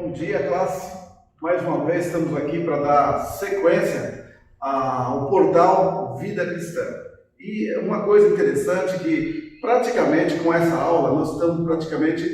Bom dia, classe. Mais uma vez estamos aqui para dar sequência ao portal Vida Cristã. E uma coisa interessante que praticamente com essa aula nós estamos praticamente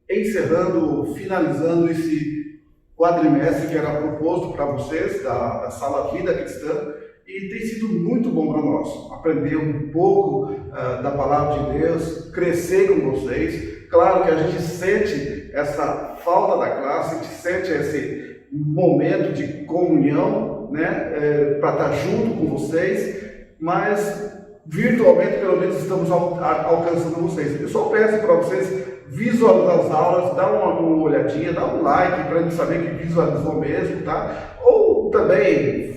encerrando, finalizando esse quadrimestre que era proposto para vocês da Sala Vida Cristã, e tem sido muito bom para nós aprender um pouco da Palavra de Deus, crescer com vocês. Claro que a gente sente essa falta da classe, a gente sente esse momento de comunhão, né, para estar junto com vocês, mas virtualmente pelo menos estamos alcançando vocês. Eu só peço para vocês visualizar as aulas, dar uma olhadinha, dar um like para a gente saber que visualizou mesmo, tá? Ou também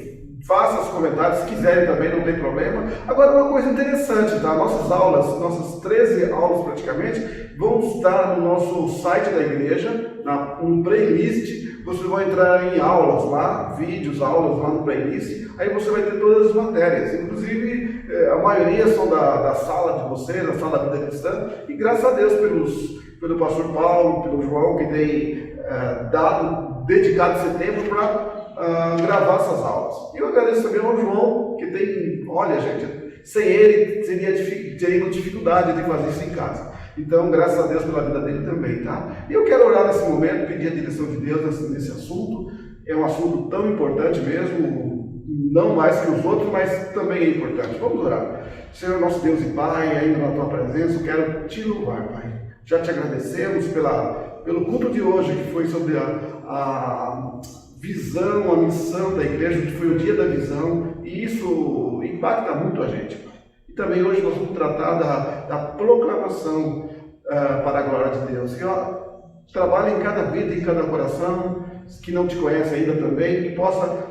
faça os comentários, se quiserem também, não tem problema. Agora, uma coisa interessante, tá? Nossas aulas, nossas 13 aulas praticamente, vão estar no nosso site da igreja, no playlist. Você vai entrar em aulas lá, vídeos, aulas lá no playlist, aí você vai ter todas as matérias, inclusive a maioria são da sala de vocês, da sala Vida Cristã, e graças a Deus pelo pastor Paulo, pelo João, que tem dedicado esse tempo para gravar essas aulas. E eu agradeço também ao João, que tem, olha gente, sem ele teria dificuldade de fazer isso em casa. Então, graças a Deus pela vida dele também, tá? E eu quero orar nesse momento, pedir a direção de Deus nesse assunto. É um assunto tão importante mesmo, não mais que os outros, mas também é importante. Vamos orar. Senhor, nosso Deus e Pai, ainda na Tua presença, eu quero Te louvar, Pai. Já Te agradecemos pelo culto de hoje, que foi sobre a visão, a missão da igreja, que foi o dia da visão, e isso impacta muito a gente, Pai. E também hoje nós vamos tratar da proclamação para a glória de Deus. Que trabalhe em cada vida, em cada coração, que não Te conhece ainda também, que possa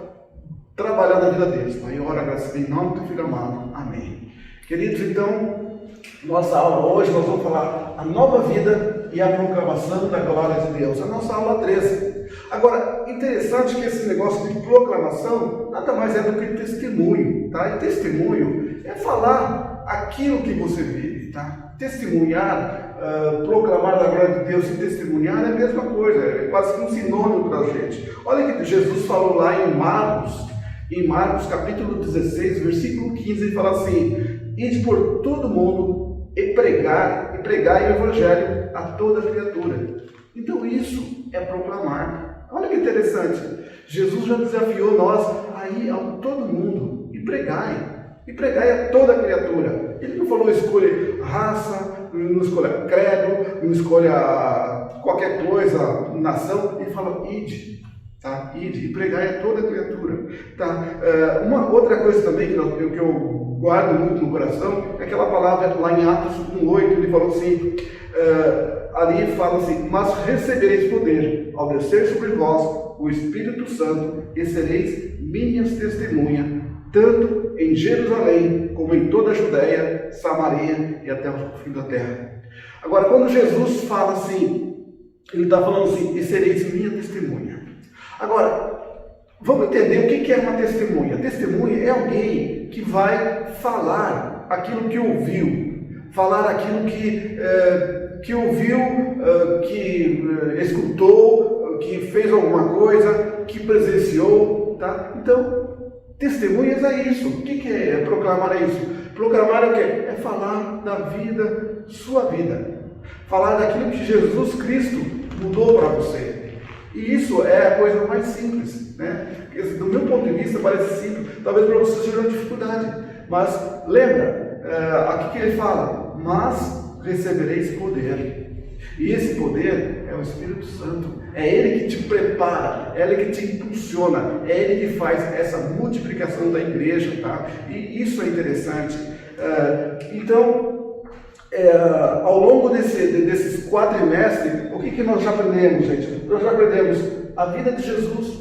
trabalhar na vida deles, Pai. E ora, graças em nome do Teu Filho amado. Amém. Queridos, então, nossa aula hoje nós vamos falar a nova vida e a proclamação da glória de Deus. A nossa aula 13. Agora, interessante que esse negócio de proclamação nada mais é do que testemunho, tá? E testemunho é falar aquilo que você vive, tá? Testemunhar, proclamar da glória de Deus e testemunhar é a mesma coisa, é quase que um sinônimo para a gente. Olha que Jesus falou lá em Marcos capítulo 16, versículo 15, ele fala assim: ide por todo mundo e pregai o evangelho a toda criatura. Então isso é proclamar. Olha que interessante, Jesus já desafiou nós a ir a todo mundo e pregai a toda criatura. Ele não falou escolha raça, não escolha credo, não escolha qualquer coisa, nação. Ele fala ide, tá? Ide e pregai a toda criatura, tá? Uma outra coisa também que eu guardo muito no coração é aquela palavra lá em Atos 1:8, ele falou assim, ali fala assim: mas recebereis poder ao descer sobre vós o Espírito Santo e sereis minhas testemunhas, tanto em Jerusalém como em toda a Judéia, Samaria e até o fim da terra. Agora, quando Jesus fala assim, ele está falando assim: e sereis minha testemunha. Agora, vamos entender o que é uma testemunha. Testemunha é alguém que vai falar aquilo que ouviu, falar aquilo que ouviu, que escutou, que fez alguma coisa, que presenciou, tá? Então, testemunhas é isso. O que é proclamar? É isso. Proclamar é o quê? É falar da vida, sua vida. Falar daquilo que Jesus Cristo mudou para você. E isso é a coisa mais simples, né? Do meu ponto de vista parece simples, talvez para você seja uma dificuldade. Mas lembra, aqui que ele fala: mas recebereis poder. E esse poder é o Espírito Santo. É Ele que te prepara, é Ele que te impulsiona, é Ele que faz essa multiplicação da igreja, tá? E isso é interessante. Então, ao longo desses quadrimestres, o que nós já aprendemos, gente? Nós já aprendemos a vida de Jesus,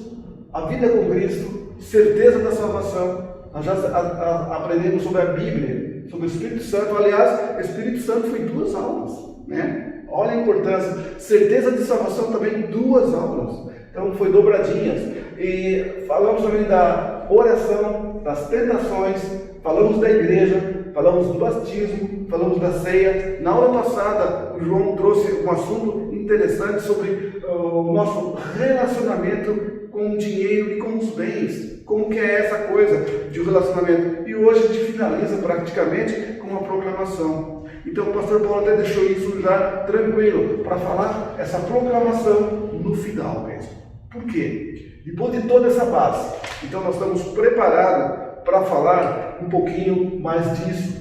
a vida com Cristo, certeza da salvação. Nós já aprendemos sobre a Bíblia, sobre o Espírito Santo. Aliás, o Espírito Santo foi 2 aulas, né? Olha a importância. Certeza de salvação também, 2 aulas. Então foi dobradinhas. E falamos também da oração, das tentações, falamos da igreja, falamos do batismo, falamos da ceia. Na aula passada, o João trouxe um assunto interessante sobre o nosso relacionamento com o dinheiro e com os bens. Como que é essa coisa de relacionamento? E hoje a gente finaliza praticamente com uma proclamação. Então o pastor Paulo até deixou isso já tranquilo, para falar essa proclamação no final mesmo. Por quê? Depois de toda essa base, então nós estamos preparados para falar um pouquinho mais disso.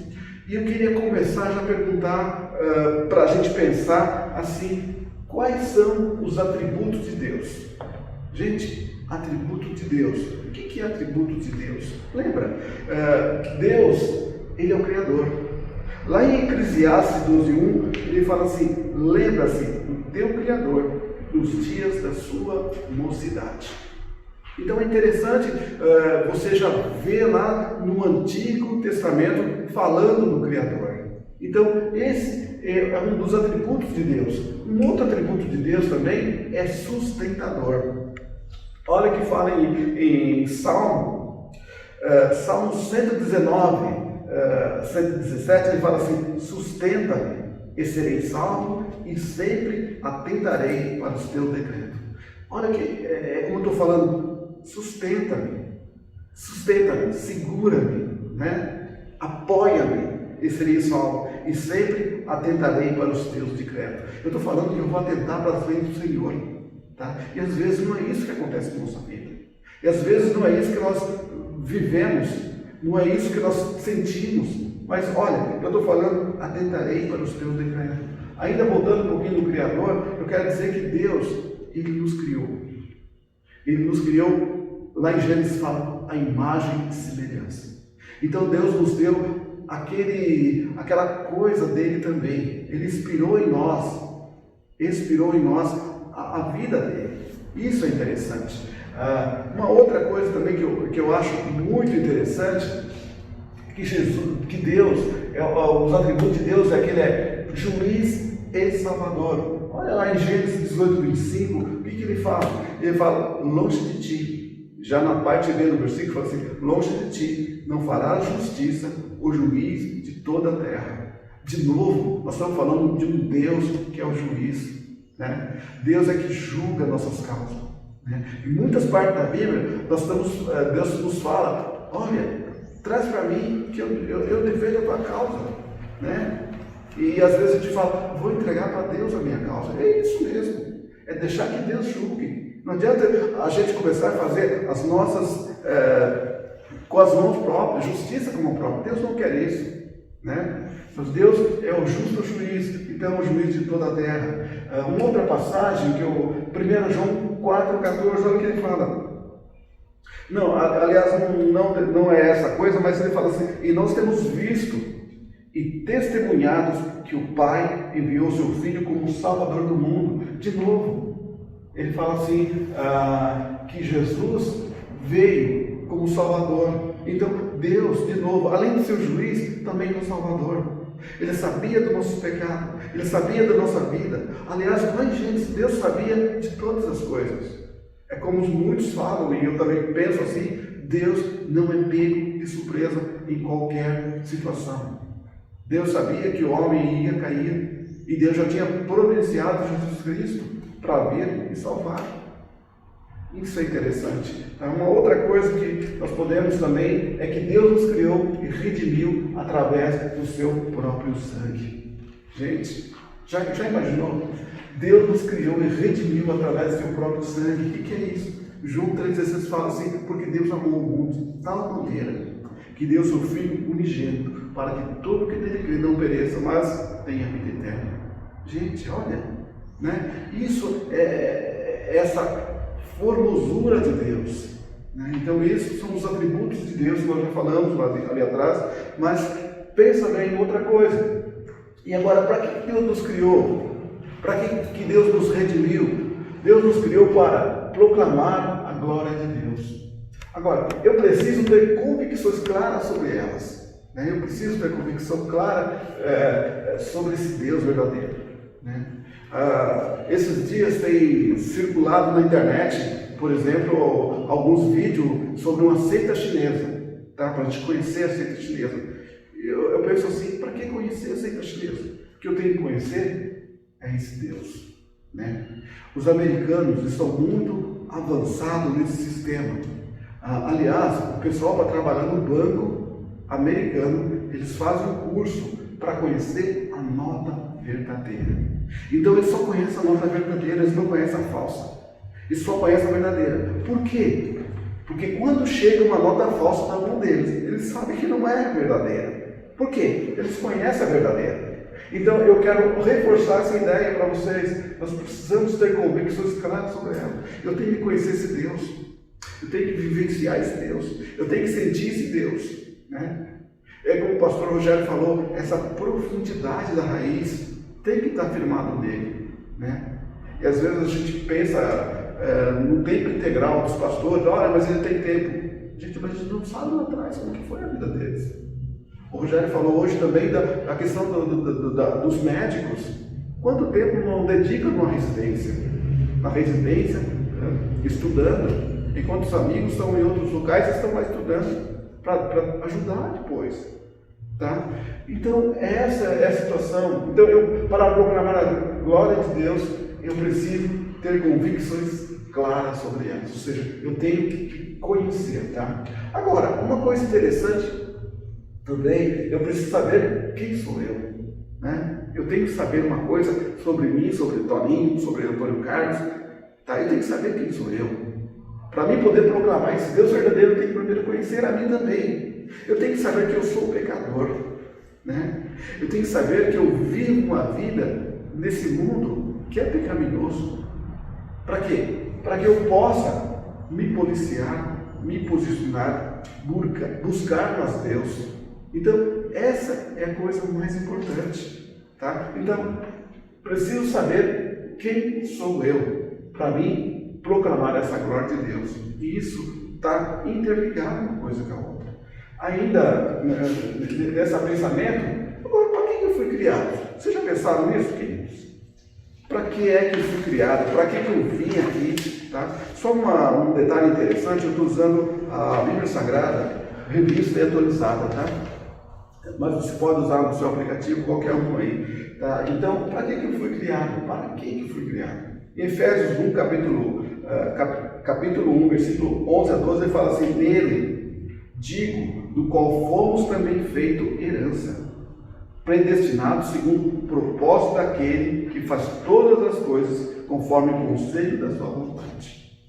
E eu queria começar já a perguntar, para a gente pensar assim, quais são os atributos de Deus? Gente, atributo de Deus. O que é atributo de Deus? Lembra? Deus, Ele é o Criador. Lá em Eclesiastes 12:1, ele fala assim: lembra-se do teu Criador nos dias da sua mocidade. Então é interessante, você já vê lá no Antigo Testamento falando do Criador. Então esse é um dos atributos de Deus. Um outro atributo de Deus também é sustentador. Olha que fala em Salmo 119, 117, ele fala assim: sustenta-me e serei salvo e sempre atentarei para os teus decretos. Olha que como eu estou falando, sustenta-me, segura-me, né? Apoia-me e serei salvo e sempre atentarei para os teus decretos. Eu estou falando que eu vou atentar para as leis do Senhor, tá? E às vezes não é isso que acontece na nossa vida, e às vezes não é isso que nós vivemos, não é isso que nós sentimos. Mas olha, eu estou falando, atentarei para os teus decretos. Ainda voltando um pouquinho do Criador, eu quero dizer que Deus, Ele nos criou. Ele nos criou, lá em Gênesis fala, a imagem e semelhança. Então Deus nos deu aquela coisa dele também. Ele inspirou em nós a vida dele. Isso é interessante. Uma outra coisa também que eu acho muito interessante, que Deus, os atributos de Deus é que Ele é juiz e salvador. Olha lá em Gênesis 18:25, o que ele fala? Ele fala: longe de ti. Já na parte B do versículo fala assim: longe de ti não fará justiça o juiz de toda a terra. De novo, nós estamos falando de um Deus que é o juiz, né? Deus é que julga nossas causas, né? Em muitas partes da Bíblia, Deus nos fala: olha, traz para mim que eu defendo a tua causa, né? E às vezes a gente fala: vou entregar para Deus a minha causa. É isso mesmo, é deixar que Deus julgue. Não adianta a gente começar a fazer as nossas, com as mãos próprias, justiça com a mão própria. Deus não quer isso, né? Mas Deus é o justo juiz, então é o juiz de toda a terra. Uma outra passagem, que 1 João 4,14, olha o que ele fala. Não, aliás, não é essa coisa, mas ele fala assim: e nós temos visto e testemunhados que o Pai enviou seu Filho como Salvador do mundo. De novo, ele fala assim, que Jesus veio como Salvador. Então Deus, de novo, além de ser o juiz, também é o Salvador. Ele sabia do nosso pecado, Ele sabia da nossa vida. Aliás, Deus sabia de todas as coisas. É como muitos falam, e eu também penso assim: Deus não é pego de surpresa em qualquer situação. Deus sabia que o homem ia cair, e Deus já tinha providenciado Jesus Cristo para vir e salvar. Isso é interessante. Uma outra coisa que nós podemos também é que Deus nos criou e redimiu através do seu próprio sangue. Gente, já imaginou? Deus nos criou e redimiu através do seu próprio sangue. O que é isso? João 3,16 fala assim: porque Deus amou o mundo de tal maneira que deu seu Filho unigênito, para que todo que nele crê não pereça, mas tenha vida eterna. Gente, olha, né? Isso é essa formosura de Deus, né? Então esses são os atributos de Deus que nós já falamos ali atrás, mas pensa bem em outra coisa. E agora, para que Deus nos criou? Para que Deus nos redimiu? Deus nos criou para proclamar a glória de Deus. Agora, eu preciso ter convicções claras sobre elas, né? Eu preciso ter convicção clara sobre esse Deus verdadeiro, né? Esses dias tem circulado na internet, por exemplo, alguns vídeos sobre uma seita chinesa, tá? Para a gente conhecer a seita chinesa. Eu penso assim, para que conhecer as seitas chinesas? O que eu tenho que conhecer é esse Deus, né? Os americanos estão muito avançados nesse sistema. Aliás, o pessoal para trabalhar no banco americano, eles fazem um curso para conhecer a nota verdadeira. Então eles só conhecem a nota verdadeira, eles não conhecem a falsa. Eles só conhecem a verdadeira. Por quê? Porque quando chega uma nota falsa na mão deles, eles sabem que não é verdadeira. Por quê? Eles conhecem a verdadeira. Então eu quero reforçar essa ideia para vocês. Nós precisamos ter convicções claras sobre ela. Eu tenho que conhecer esse Deus. Eu tenho que vivenciar esse Deus. Eu tenho que sentir esse Deus, né? É como o pastor Rogério falou, essa profundidade da raiz tem que estar firmado nele, né? E às vezes a gente pensa no tempo integral dos pastores, olha, mas ele tem tempo. Gente, mas a gente não sabe lá atrás como que foi a vida deles. O Rogério falou hoje também da questão dos médicos. Quanto tempo não dedicam numa residência? Na residência, estudando. Enquanto os amigos estão em outros lugares, estão lá estudando para ajudar depois. Tá? Então, essa é a situação. Então, para proclamar a glória de Deus, eu preciso ter convicções claras sobre elas. Ou seja, eu tenho que conhecer. Tá? Agora, uma coisa interessante também, eu preciso saber quem sou eu. Né? Eu tenho que saber uma coisa sobre mim, sobre o Toninho, sobre o Antônio Carlos. Tá? Eu tenho que saber quem sou eu. Para mim poder proclamar esse Deus verdadeiro, eu tenho que primeiro conhecer a mim também. Eu tenho que saber que eu sou pecador, né? Eu tenho que saber que eu vivo uma vida nesse mundo que é pecaminoso. Para quê? Para que eu possa me policiar, me posicionar, buscar mais Deus. Então, essa é a coisa mais importante, tá? Então, preciso saber quem sou eu. Para mim, proclamar essa glória de Deus. E isso está interligado uma coisa com a outra. Ainda nesse pensamento, agora, para que eu fui criado? Vocês já pensaram nisso, queridos? Para que é que eu fui criado? Para que eu vim aqui? Tá? Só um detalhe interessante, eu estou usando a Bíblia Sagrada, revista e atualizada, tá? Mas você pode usar no seu aplicativo, qualquer um aí. Tá? Então, para que eu fui criado? Para que eu fui criado? Em Efésios 1, capítulo 1, versículo 11 a 12, ele fala assim: nele, digo, do qual fomos também feito herança, predestinados segundo o propósito daquele que faz todas as coisas conforme o conselho da sua vontade,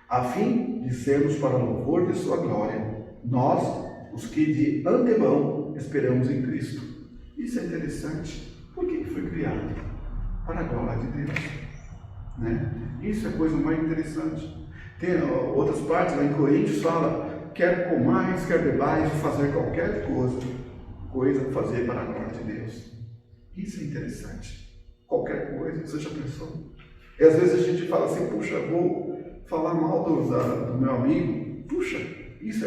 a fim de sermos para louvor de sua glória, nós, os que de antemão esperamos em Cristo. Isso é interessante. Por que foi criado? Para a glória de Deus. Né? Isso é a coisa mais interessante. Tem outras partes, lá em Coríntios fala: quer comais, quer bebais, fazer qualquer coisa fazer para a glória de Deus. Isso é interessante. Qualquer coisa, você já pensou? E às vezes a gente fala assim: puxa, vou falar mal do meu amigo. Puxa, isso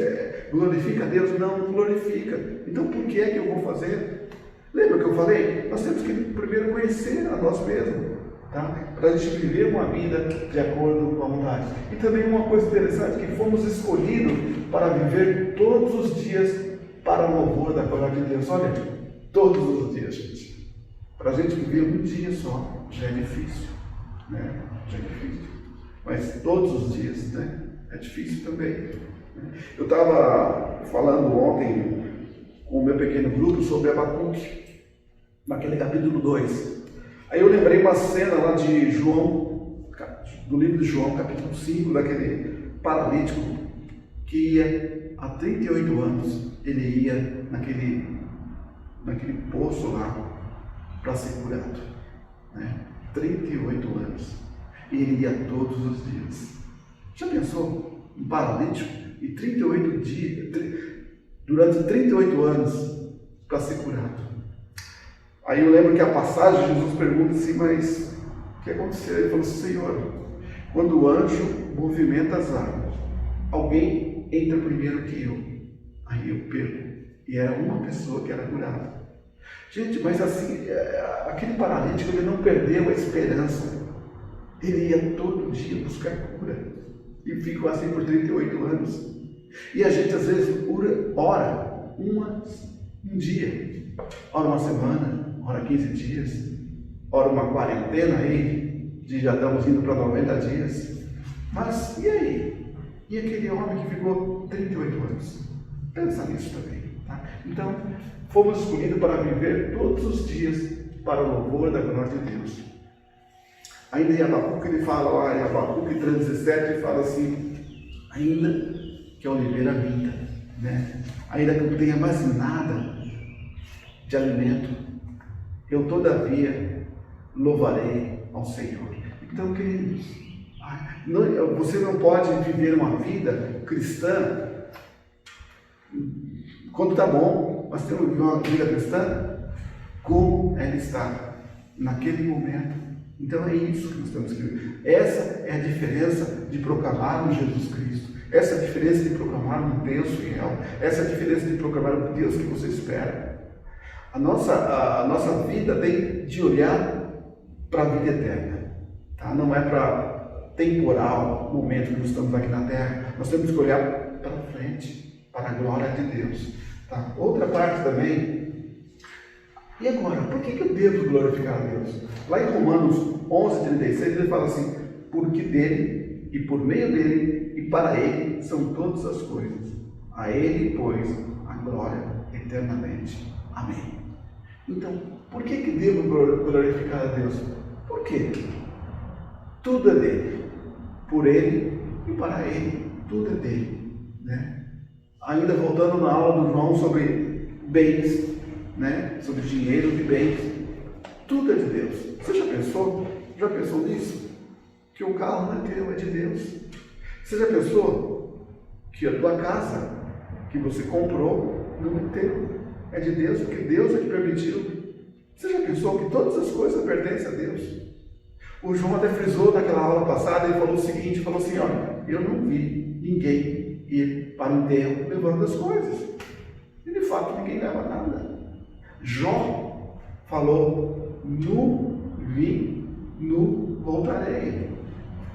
glorifica a Deus? Não glorifica. Então por que é que eu vou fazer? Lembra que eu falei? Nós temos que primeiro conhecer a nós mesmos. Tá? Para a gente viver uma vida de acordo com a vontade. E também uma coisa interessante, que fomos escolhidos para viver todos os dias para o louvor da glória de Deus. Olha, todos os dias, gente. Para a gente viver um dia só já é difícil, né? Já é difícil. Mas todos os dias, né? É difícil também. Eu estava falando ontem com o meu pequeno grupo sobre Abacuque, naquele capítulo 2. Aí eu lembrei uma cena lá de João, do livro de João, capítulo 5, daquele paralítico que ia há 38 anos, ele ia naquele poço lá para ser curado. Né? 38 anos. E ele ia todos os dias. Já pensou? Um paralítico e 38 dias, durante 38 anos para ser curado. Aí eu lembro que a passagem, Jesus pergunta assim: mas o que aconteceu? Ele falou assim: Senhor, quando o anjo movimenta as águas, alguém entra primeiro que eu. Aí eu perco. E era uma pessoa que era curada. Gente, mas assim, aquele paralítico, ele não perdeu a esperança. Ele ia todo dia buscar cura. E ficou assim por 38 anos. E a gente às vezes ora 1, Um dia, ora uma semana, ora 15 dias, ora uma quarentena aí, já estamos indo para 90 dias. Mas e aí? E aquele homem que ficou 38 anos? Pensa nisso também. Tá? Então, fomos escolhidos para viver todos os dias para o louvor da glória de Deus. Ainda em Abacuque ele fala, lá em Abacuque 3,17, ele fala assim, ainda que a oliveira minta, né? Ainda que eu não tenha mais nada de alimento, eu todavia louvarei ao Senhor. Então, queridos, você não pode viver uma vida cristã quando está bom, mas tem uma vida cristã como ela está naquele momento. Então é isso que nós temos que ver. Essa é a diferença de proclamar o Jesus Cristo. Essa é a diferença de proclamar um Deus fiel. Essa é a diferença de proclamar o Deus que você espera. A nossa vida tem de olhar para a vida eterna. Tá? Não é para temporal, o momento que nós estamos aqui na Terra. Nós temos que olhar para frente, para a glória de Deus. Tá? Outra parte também. E agora, por que eu devo glorificar a Deus? Lá em Romanos 11:36 ele fala assim, porque dele, e por meio dele, e para ele, são todas as coisas. A ele, pois, a glória eternamente. Amém. Então, por que devo glorificar a Deus? Por quê? Tudo é dele, por ele e para ele, tudo é dele. Né? Ainda voltando na aula do João sobre bens, né? Sobre dinheiro e bens, tudo é de Deus. Você já pensou? Já pensou nisso? Que o carro não é teu, é de Deus. Você já pensou que a tua casa que você comprou não é teu, é de Deus, porque Deus é que permitiu. Você já pensou que todas as coisas pertencem a Deus? O João até frisou naquela aula passada, ele falou o seguinte, falou assim, olha, eu não vi ninguém ir para o enterro levando as coisas. E de fato ninguém leva nada. Jó falou, nu vim, nu voltarei.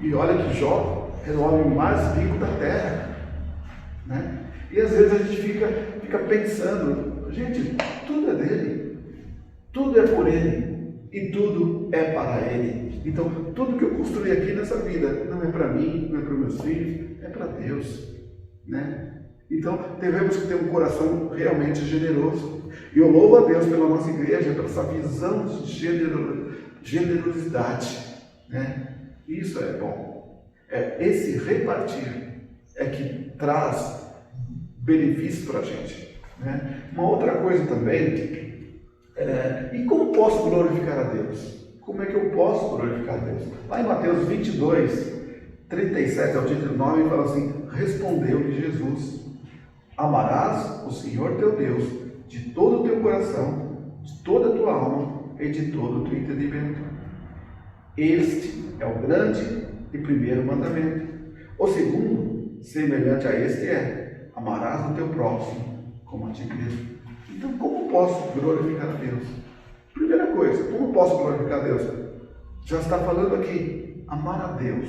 E olha que Jó era o homem mais rico da terra. Né? E às vezes a gente fica pensando, gente, tudo é dele, tudo é por ele e tudo é para ele. Então, tudo que eu construí aqui nessa vida não é para mim, não é para os meus filhos, é para Deus. Né? Então, devemos ter um coração realmente generoso. E eu louvo a Deus pela nossa igreja, pela essa visão de generosidade. Né? Isso é bom. Esse repartir é que traz benefício para a gente. Né? Uma outra coisa também, e como posso glorificar a Deus? Como é que eu posso glorificar a Deus? Lá em Mateus 22, 37 ao 39, fala assim, respondeu-lhe Jesus, amarás o Senhor teu Deus de todo o teu coração, de toda a tua alma e de todo o teu entendimento. Este é o grande e primeiro mandamento. O segundo, semelhante a este amarás o teu próximo como a ti mesmo. Então, como posso glorificar a Deus? Primeira coisa, como posso glorificar a Deus? Já está falando aqui, amar a Deus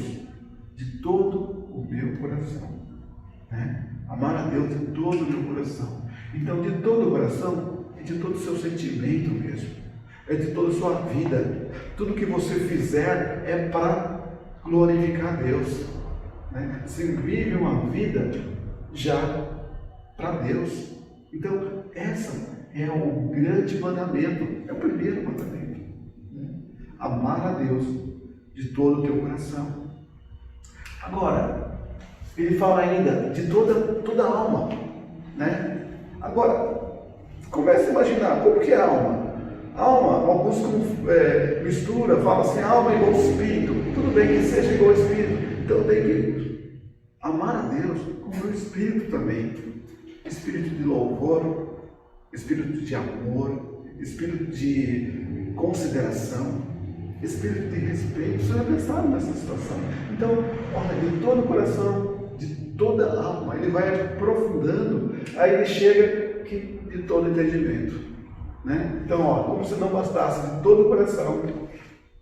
de todo o meu coração. Né? Amar a Deus de todo o meu coração. Então, de todo o coração, é de todo o seu sentimento mesmo. É de toda a sua vida. Tudo que você fizer é para glorificar a Deus. Né? Você vive uma vida já para Deus. Então, essa é o grande mandamento, é o primeiro mandamento. Né? Amar a Deus de todo o teu coração. Agora, ele fala ainda de toda a alma. Né? Agora, comece a imaginar, como que é a alma? A alma, alguns misturam, falam assim, alma é igual ao espírito. Tudo bem que seja igual ao espírito. Então tem que amar a Deus com o espírito também. Espírito de louvor, espírito de amor, espírito de consideração, espírito de respeito. Vocês já pensaram nessa situação? Então, olha, de todo o coração, de toda a alma, ele vai aprofundando, aí ele chega aqui de todo entendimento. Né? Então, ó, como se não bastasse de todo o coração,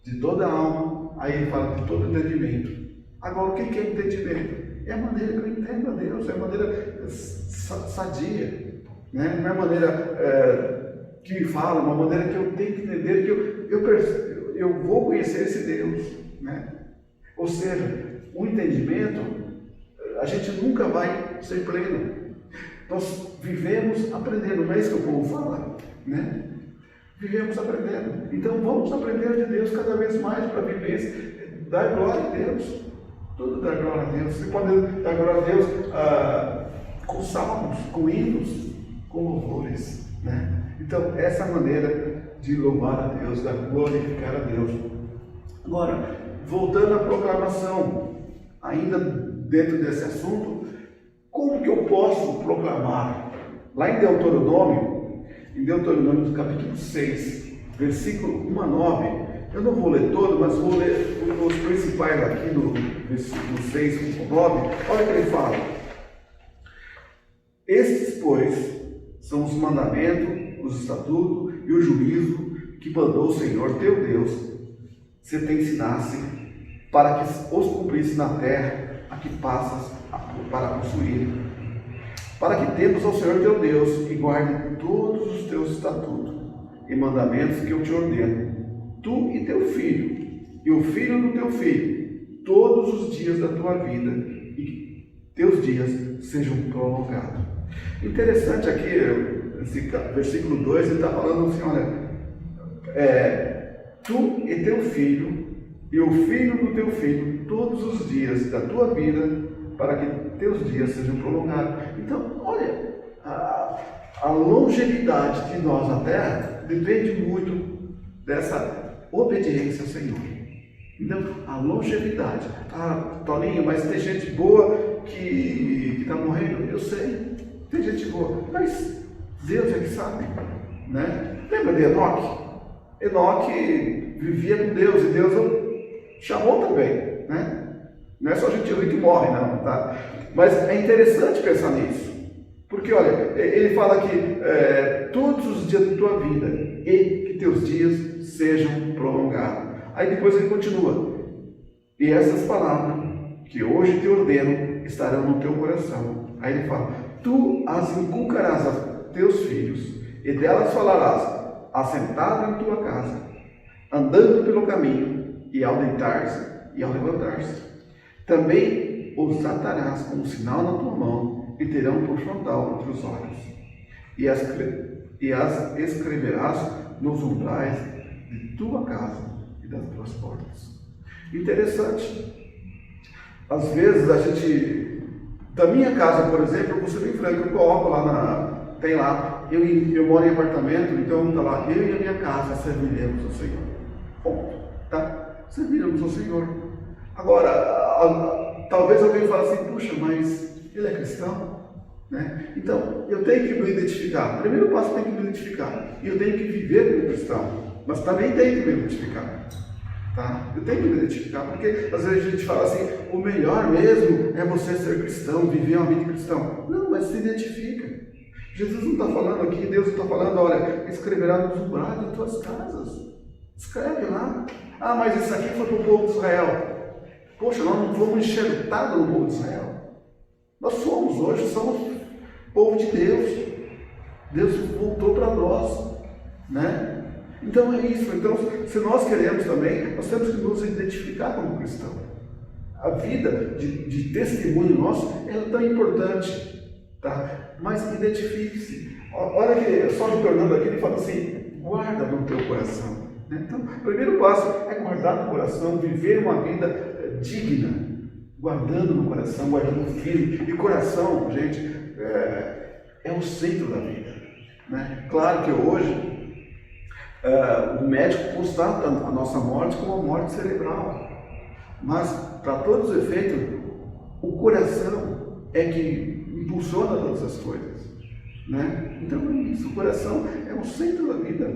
de toda a alma, aí ele fala de todo entendimento. Agora, o que é entendimento? É a maneira que eu entendo a Deus, é a maneira sadia. né? Não é a maneira que me fala, uma maneira que eu tenho que entender, que eu vou conhecer esse Deus, né? Ou seja, o entendimento, a gente nunca vai ser pleno. Nós vivemos aprendendo, não é isso que o povo fala, né? Vivemos aprendendo. Então vamos aprender de Deus cada vez mais para viver, dar glória a Deus. Tudo dá glória a Deus. Você pode dar glória a Deus com salmos, com hinos, com louvores, né? Então essa é a maneira de louvar a Deus, de glorificar a Deus. Agora, voltando à proclamação, ainda dentro desse assunto, como que eu posso proclamar? Lá em Deuteronômio do capítulo 6, versículo 1 a 9, eu não vou ler todo, mas vou ler os principais aqui no versículo 6 a 9, olha o que ele fala. Estes, pois, são os mandamentos, os estatutos e o juízo que mandou o Senhor teu Deus, se te ensinasse, para que os cumprisse na terra a que passas para possuir, para que temas ao Senhor teu Deus e guarde todos os teus estatutos e mandamentos que eu te ordeno, tu e teu filho, e o filho do teu filho, todos os dias da tua vida, e teus dias sejam prolongados. Interessante aqui, esse versículo 2, ele está falando assim, olha, tu e teu filho, e o filho do teu filho, todos os dias da tua vida, para que teus dias sejam prolongados. Então, olha, a longevidade de nós na terra depende muito dessa obediência ao Senhor. Então, a longevidade. Toninho, mas tem gente boa que está morrendo? Eu sei, tem gente boa, mas Deus é que sabe, né? Lembra de Enoque? Enoque vivia com Deus e Deus o chamou também, né? Não é só gente ruim que morre, não, tá? Mas é interessante pensar nisso, porque olha, ele fala que todos os dias da tua vida e que teus dias sejam prolongados. Aí depois ele continua, e essas palavras que hoje te ordeno estarão no teu coração. Aí ele fala, tu as inculcarás a teus filhos e delas falarás, assentado em tua casa, andando pelo caminho, e ao deitar-se e ao levantar-se. Também os atarás como sinal na tua mão, e terão por frontal entre os olhos. E as escreverás nos umbrais de tua casa e das tuas portas. Interessante. Às vezes a gente, da minha casa, por exemplo, eu vou ser bem franco, eu coloco lá tem lá, eu moro em apartamento, então está lá, eu e a minha casa serviremos ao Senhor. Ponto, tá? Serviremos ao Senhor. Agora, talvez alguém fale assim, puxa, mas ele é cristão, né? Então, eu tenho que me identificar. Primeiro passo, eu tenho que me identificar. E eu tenho que viver como cristão, mas também tenho que me identificar. Tá? Eu tenho que me identificar, porque às vezes a gente fala assim, o melhor mesmo é você ser cristão, viver uma vida cristã. Não, mas se identifica. Jesus não está falando aqui, Deus está falando, olha, escreverá nos umbrais das tuas casas. Escreve lá. Ah, mas isso aqui foi para o povo de Israel. Poxa, nós não fomos enxertados no povo de Israel. Nós somos povo de Deus. Deus voltou para nós, né? Então é isso. Então, se nós queremos também, nós temos que nos identificar como cristão. A vida de testemunho nosso é tão importante, tá? Mas identifique-se. Olha que, só retornando aqui, ele fala assim, guarda no teu coração. Né? Então, o primeiro passo é guardar no coração, viver uma vida digna, guardando no coração, guardando firme. E coração, gente, é o centro da vida. Né? Claro que hoje o médico constata a nossa morte como a morte cerebral, mas para todos os efeitos, o coração é que impulsiona todas as coisas, né? Então é isso, o coração é o centro da vida,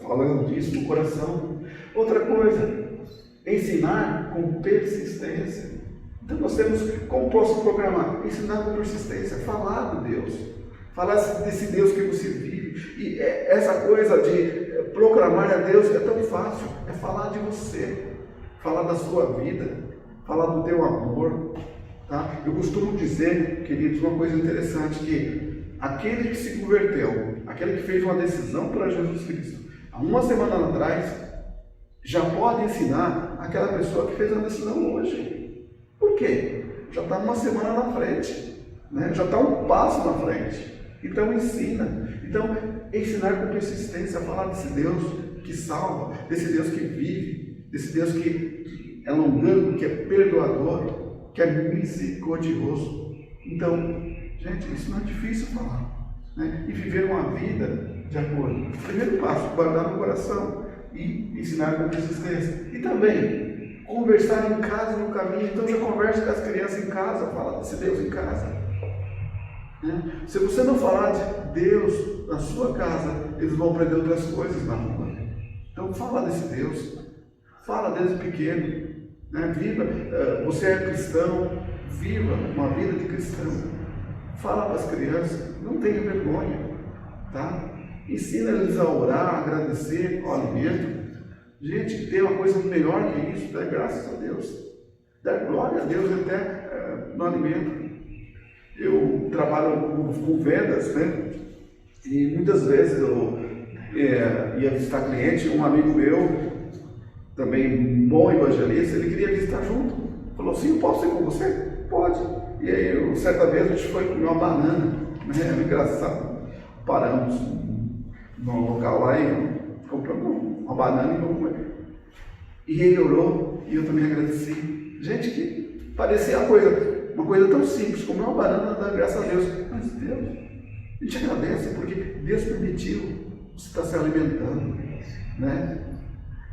falando disso, no coração. Outra coisa, ensinar com persistência. Então nós temos, como posso programar? Ensinar com persistência, falar de Deus, falar desse Deus que você vive. E essa coisa de proclamar a Deus é tão fácil, é falar de você, falar da sua vida, falar do teu amor, Tá? Eu costumo dizer, queridos, uma coisa interessante, que aquele que se converteu, aquele que fez uma decisão para Jesus Cristo, há uma semana atrás, já pode ensinar aquela pessoa que fez a decisão hoje. Por quê? Já está uma semana na frente, né? Já está um passo na frente. Então ensina. Então, ensinar com persistência, a falar desse Deus que salva, desse Deus que vive, desse Deus que é longânimo, que é perdoador, que é misericordioso. Então, gente, isso não é difícil falar, né? E viver uma vida de acordo. Primeiro passo, guardar no coração e ensinar com persistência. E também, conversar em casa no caminho. Então já conversa com as crianças em casa, fala desse Deus em casa. Né? Se você não falar de Deus na sua casa, eles vão aprender outras coisas na rua. Então fala desse Deus, fala desde pequeno, né? Viva, você é cristão, viva uma vida de cristão. Fala para as crianças, não tenha vergonha, tá? Ensina eles a orar, a agradecer ao alimento. Gente, tem uma coisa melhor que isso, dá graças a Deus, dá glória a Deus até no alimento. Eu trabalho com vendas, né? E muitas vezes eu ia visitar cliente, um amigo meu, também bom evangelista, ele queria visitar junto. Falou assim, eu posso ir com você? Pode. E aí, certa vez, a gente foi comer uma banana, né? Engraçado. Paramos num local lá e compramos uma banana e vamos comer. E ele orou e eu também agradeci. Gente, que parecia uma coisa tão simples, comer uma banana, dá graças a Deus. Mas Deus, a gente agradece porque Deus permitiu você estar se alimentando, né?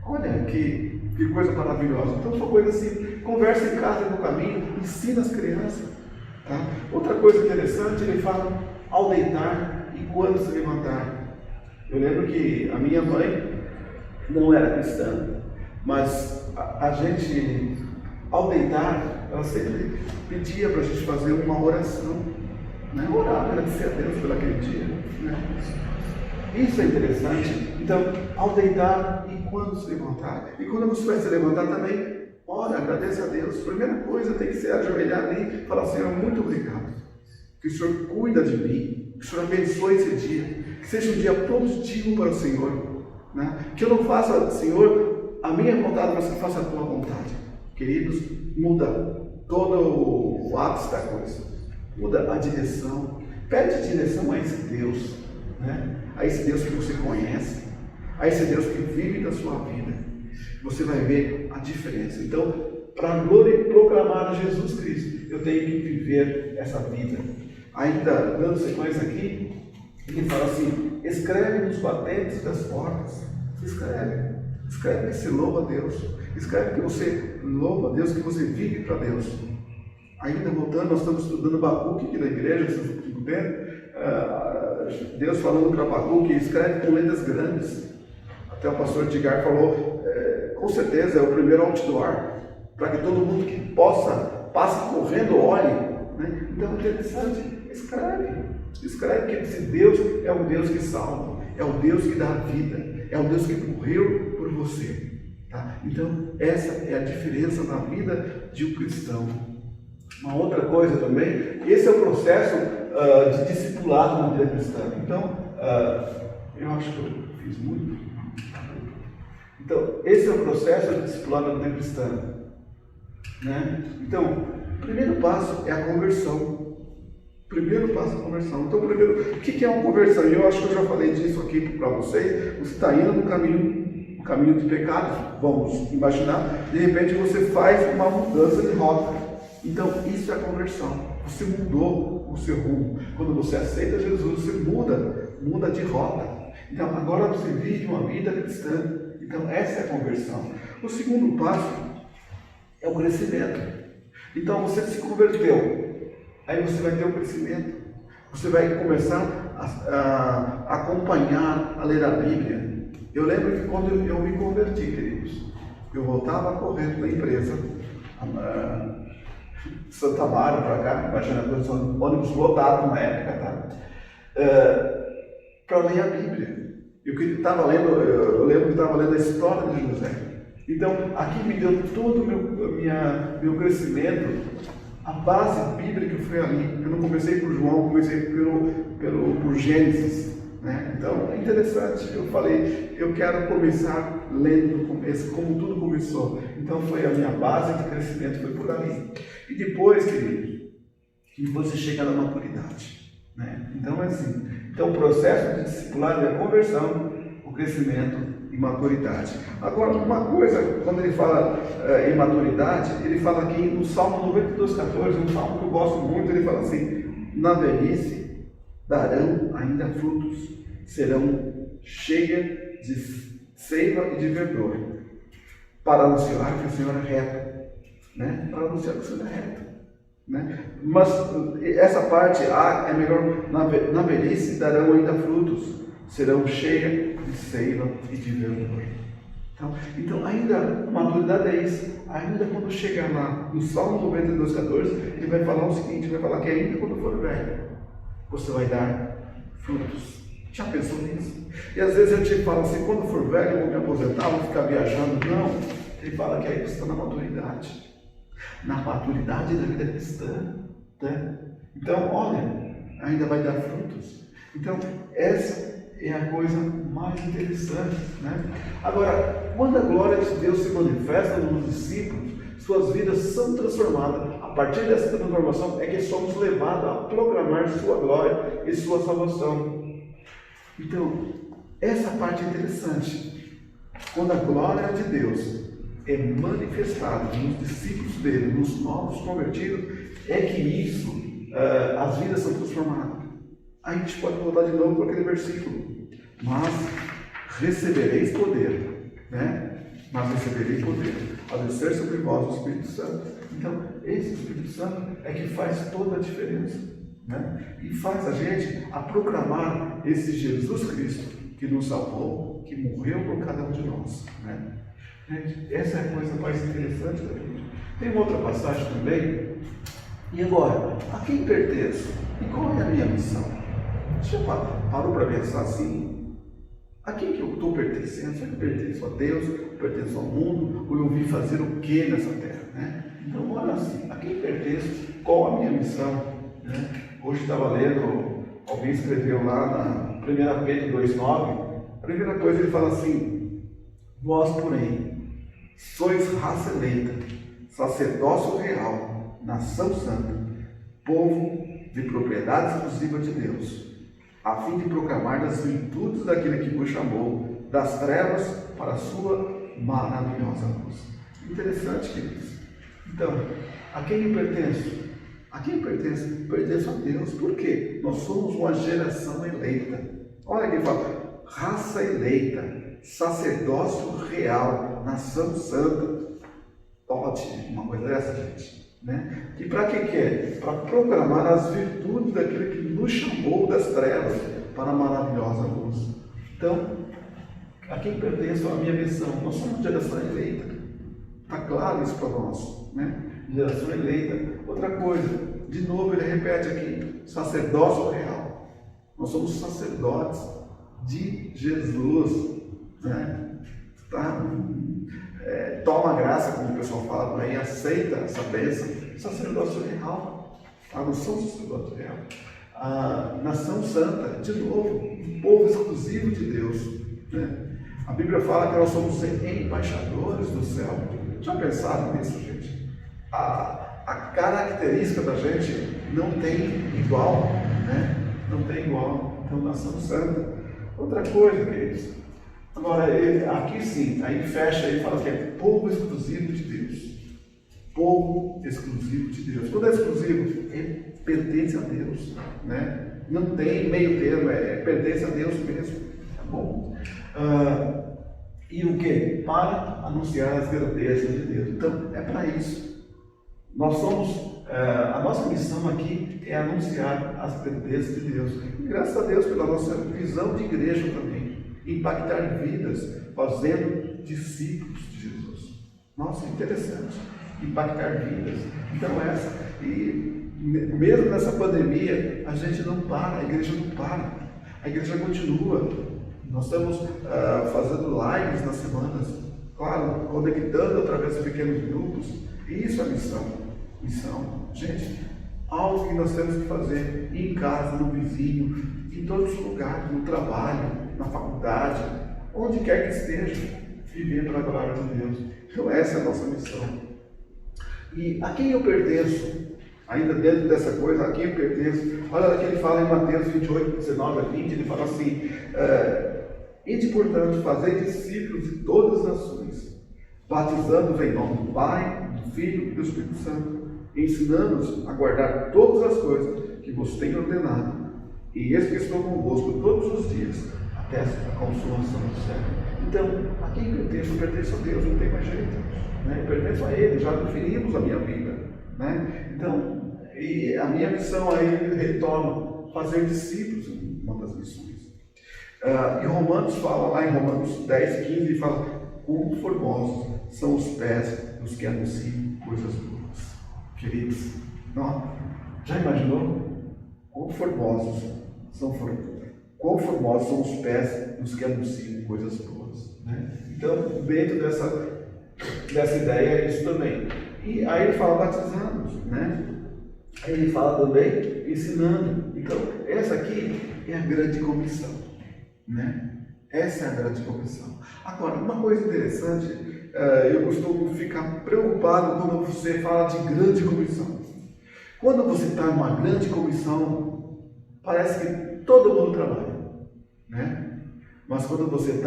Olha que coisa maravilhosa. Então são coisas assim, conversa em casa no caminho, ensina as crianças. Tá? Outra coisa interessante, ele fala ao deitar e quando se levantar. Eu lembro que a minha mãe não era cristã, mas a gente, ao deitar, ela sempre pedia para a gente fazer uma oração, né? Orar, agradecer a Deus por aquele dia. Né? Isso é interessante. Então, ao deitar e quando se levantar. E quando você vai se levantar também, ora, agradece a Deus. Primeira coisa tem que ser ajoelhar ali e falar, Senhor, muito obrigado. Que o Senhor cuida de mim, que o Senhor abençoe esse dia, que seja um dia positivo para o Senhor. Né? Que eu não faça, Senhor, a minha vontade, mas que eu faça a tua vontade. Queridos, muda todo o ápice da coisa. Muda a direção. Pede direção a esse Deus, né? A esse Deus que você conhece, a esse Deus que vive da sua vida. Você vai ver a diferença. Então, para proclamar a Jesus Cristo, eu tenho que viver essa vida. Ainda dando sequência aqui, ele fala assim, escreve nos batentes das portas. Escreve que você louva a Deus. Escreve que você louva a Deus, que você vive para Deus. Ainda voltando, nós estamos estudando Abacuque aqui na igreja, vocês estão vendo? Deus falando para Abacuque, escreve com letras grandes. Até o pastor Edgar falou, com certeza é o primeiro outdoor, para que todo mundo que passe correndo olhe. Né? Então é interessante, escreve que esse Deus é o Deus que salva, é o Deus que dá vida, é o Deus que morreu por você. Tá? Então essa é a diferença na vida de um cristão. Uma outra coisa também, esse é o processo de discipulado na vida cristã. Então, eu acho que eu fiz muito. Então, esse é o processo de discipulado na vida cristã. Né? Então, o primeiro passo é a conversão. Então, o que é uma conversão? Eu acho que eu já falei disso aqui para vocês. Você está indo no caminho de pecados, vamos imaginar, de repente você faz uma mudança de rota. Então, isso é a conversão. Você mudou o seu rumo. Quando você aceita Jesus, você muda de rota. Então, agora você vive uma vida cristã. Então, essa é a conversão. O segundo passo é o crescimento. Então, você se converteu. Aí você vai ter um crescimento. Você vai começar a acompanhar, a ler a Bíblia. Eu lembro que quando eu me converti, queridos, eu voltava correndo na empresa, Santa Mara para cá, imagina, ônibus lotado na época, tá? Para ler a Bíblia. Eu lembro que estava lendo a história de José. Então, aqui me deu todo o meu crescimento A base bíblica foi ali. Eu não comecei por João, comecei por Gênesis. Né? Então é interessante, eu falei, eu quero começar lendo do começo, como tudo começou. Então foi a minha base de crescimento, foi por ali. E depois, querido, você chega na maturidade. Né? Então é assim. Então o processo de discipulado é a conversão, o crescimento e maturidade. Agora, uma coisa, quando ele fala em maturidade, ele fala aqui no Salmo 92,14, um salmo que eu gosto muito, ele fala assim: na velhice darão ainda frutos, serão cheias de seiva e de verdor, para anunciar que o Senhor é reto, né? Para anunciar que o Senhor é reto, né? Mas essa parte é melhor, na velhice darão ainda frutos, serão cheias de seiva e de verdor. Então ainda, a maturidade é isso. Ainda quando chegar lá no Salmo 92,14, ele vai falar o seguinte, vai falar que ainda quando for velho, você vai dar frutos. Já pensou nisso? E às vezes a gente fala assim, quando for velho eu vou me aposentar, vou ficar viajando. Não, ele fala que aí você está na maturidade. Na maturidade da vida cristã. Né? Então, olha, ainda vai dar frutos. Então, essa é a coisa mais interessante. Né? Agora, quando a glória de Deus se manifesta nos discípulos, suas vidas são transformadas. A partir dessa transformação é que somos levados a proclamar sua glória e sua salvação. Então, essa parte é interessante. Quando a glória de Deus é manifestada nos discípulos dele, nos novos convertidos, é que isso, as vidas são transformadas. Aí a gente pode voltar de novo para aquele versículo. Mas recebereis poder, né? Mas recebereis poder ao descer sobre vós o Espírito Santo. Então, esse Espírito Santo é que faz toda a diferença, né? E faz a gente a proclamar esse Jesus Cristo que nos salvou, que morreu por cada um de nós, né? Gente, essa é a coisa mais interessante da Bíblia. Tem uma outra passagem também. E agora, a quem pertenço? E qual é a minha missão? Você já parou para pensar assim? A quem que eu estou pertencendo? Será que eu pertenço a Deus? Eu pertenço ao mundo? Ou eu vim fazer o que nessa terra? Né? Então, olha assim, a quem pertenço? Qual a minha missão? Né? Hoje estava lendo, alguém escreveu lá na 1 Pedro 2,9, a primeira coisa ele fala assim: vós, porém, sois raça eleita, sacerdócio real, nação santa, povo de propriedade exclusiva de Deus, a fim de proclamar as virtudes daquele que vos chamou das trevas para a sua maravilhosa luz. Interessante, queridos. Então, a quem eu pertenço? A quem pertenço? Pertenço a Deus. Por quê? Nós somos uma geração eleita. Olha aqui, fala, raça eleita, sacerdócio real, nação santa. Pode uma coisa dessa, gente. Né? E para que é? Para proclamar as virtudes daquele que nos chamou das trevas para a maravilhosa luz. Então, a quem pertence a minha missão? Nós somos geração eleita. Está claro isso para nós, né? Geração eleita. Outra coisa, de novo ele repete aqui, sacerdócio real. Nós somos sacerdotes de Jesus, né? Tá? Toma graça, como o pessoal fala por aí, aceita essa bênção. Sacerdócio real, a nação sacerdócio real. A nação santa, de novo, um povo exclusivo de Deus, né? A Bíblia fala que nós somos embaixadores do céu. Já pensaram nisso, gente? A característica da gente não tem igual, né? Não tem igual. Então, nação santa. Outra coisa, queridos. Agora, aqui sim, aí fecha e fala que é povo exclusivo de Deus. Povo exclusivo de Deus. Quando é exclusivo, pertence a Deus, né? Não tem meio termo, pertence a Deus mesmo, tá bom? E o que? Para anunciar as grandezas de Deus. Então, é para isso. Nós somos, a nossa missão aqui é anunciar as grandezas de Deus. E graças a Deus pela nossa visão de igreja também. Impactar vidas, fazendo discípulos de Jesus. Nossa, interessante. Impactar vidas. Então e mesmo nessa pandemia, a gente não para, a igreja não para. A igreja continua. Nós estamos fazendo lives nas semanas, claro, conectando através de pequenos grupos. E isso é missão. Missão. Gente, algo que nós temos que fazer em casa, no vizinho, em todos os lugares, no trabalho, na faculdade, onde quer que esteja, viver para a glória de Deus. Então essa é a nossa missão. E a quem eu pertenço? Ainda dentro dessa coisa, a quem eu pertenço? Olha o que ele fala em Mateus 28, 19 a 20, ele fala assim, ide, portanto, fazei discípulos de todas as nações, batizando-os em nome do Pai, do Filho e do Espírito Santo, ensinando-os a guardar todas as coisas que vos tenho ordenado, e eis que estou convosco todos os dias, até a consumação do século. Então, a quem pertenço? Eu pertenço a Deus, não tem mais jeito, né? Eu pertenço a Ele, já definimos a minha vida, né? Então, e a minha missão aí, ele retoma, fazer discípulos, uma das missões. E Romanos fala, lá em Romanos 10, 15, ele fala, quão formosos são os pés dos que anunciam coisas boas. Queridos, não, já imaginou? Quão formosos são os pés dos que anunciam coisas boas, né? Então, dentro dessa ideia é isso também. E aí ele fala batizando, né? Aí ele fala também ensinando. Então, essa aqui é a grande comissão, né? Essa é a grande comissão. Agora, uma coisa interessante, eu costumo ficar preocupado quando você fala de grande comissão. Quando você está numa grande comissão, parece que todo mundo trabalha, né? Mas quando você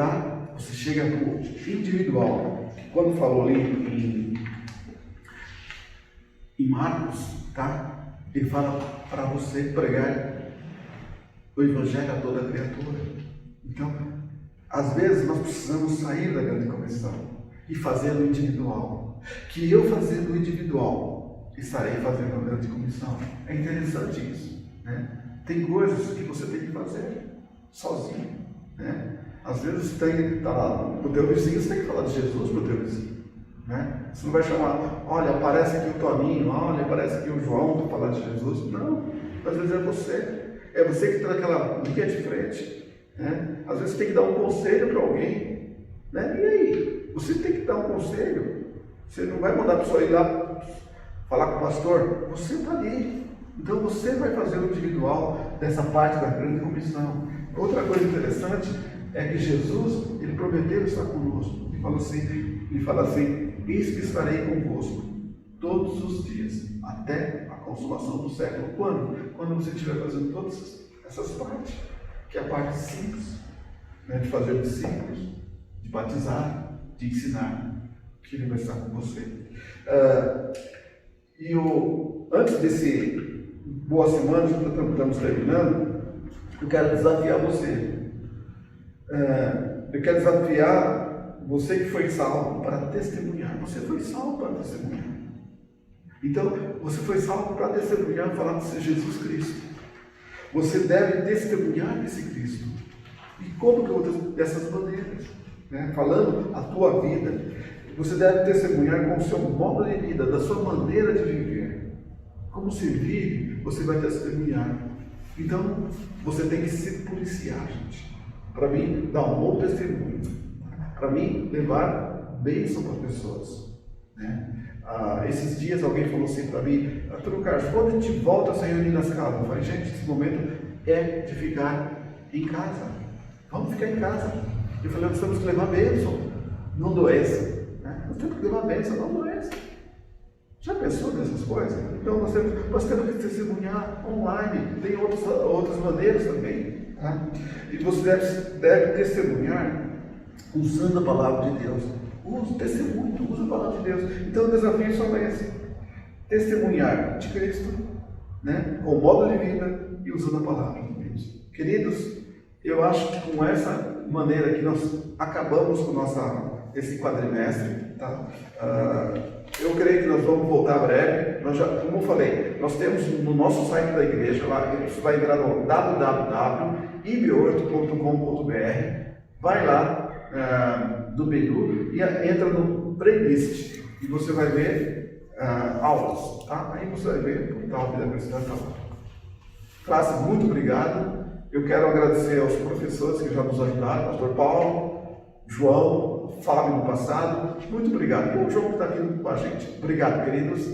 chega para o individual. Quando falou ali em Marcos, tá? Ele fala para você pregar o Evangelho a toda criatura. Então, às vezes nós precisamos sair da grande comissão e fazer o individual. Que eu fazendo o individual, estarei fazendo a grande comissão. É interessante isso, né? Tem coisas que você tem que fazer sozinho, né? Às vezes você tem que estar lá com o teu vizinho, você tem que falar de Jesus para o teu vizinho, né? Você não vai chamar, olha, aparece aqui o Toninho, olha, aparece aqui o João para falar de Jesus. Não, às vezes é você que está naquela linha de frente, né? Às vezes você tem que dar um conselho para alguém, né? E aí? Você tem que dar um conselho. Você não vai mandar a pessoa ir lá falar com o pastor, você está ali. Então você vai fazer o individual dessa parte da grande comissão. Outra coisa interessante é que Jesus, ele prometeu estar conosco. Ele fala assim, eis que estarei convosco todos os dias, até a consumação do século. Quando? Quando você estiver fazendo todas essas partes, que é a parte simples, né, de fazer discípulos, de batizar, de ensinar, que ele vai estar com você. Antes desse Boa Semana, que estamos terminando, eu quero desafiar você. Eu quero desafiar você que foi salvo para testemunhar. Você foi salvo para testemunhar. Então, você foi salvo para testemunhar e falar de Jesus Cristo. Você deve testemunhar desse Cristo. E como que eu vou dessas maneiras? Né? Falando a tua vida. Você deve testemunhar com o seu modo de vida, da sua maneira de viver. Como se vive, você vai testemunhar. Então, você tem que se policiar, gente. Para mim, dar um bom testemunho. Para mim, levar bênção para as pessoas, né? Esses dias alguém falou assim para mim, Arthur Carlos, quando a gente volta a se reunir nas casas? Eu falei, gente, esse momento é de ficar em casa. Vamos ficar em casa. Eu falei, nós temos que levar bênção, não doença, né? Nós temos que levar bênção, não doença. Já pensou nessas coisas? Então nós temos que testemunhar online, tem outras maneiras também, tá? E você deve testemunhar usando a palavra de Deus. Use testemunho, use a palavra de Deus. Então o desafio é só esse: testemunhar de Cristo, né? Com o modo de vida e usando a palavra de Deus. Queridos, eu acho que com essa maneira que nós acabamos com esse quadrimestre, tá? Eu creio que nós vamos voltar breve. Como eu falei, nós temos no nosso site da igreja, lá você vai entrar no www.ib8.com.br, vai lá do menu e entra no playlist e você vai ver aulas, tá? Aí você vai ver o portal Vida Cristã tá lá. Classe, muito obrigado. Eu quero agradecer aos professores que já nos ajudaram, pastor Paulo, João, Fábio no passado. Muito obrigado. E o João que está aqui com a gente. Obrigado, queridos.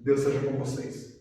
Deus seja com vocês.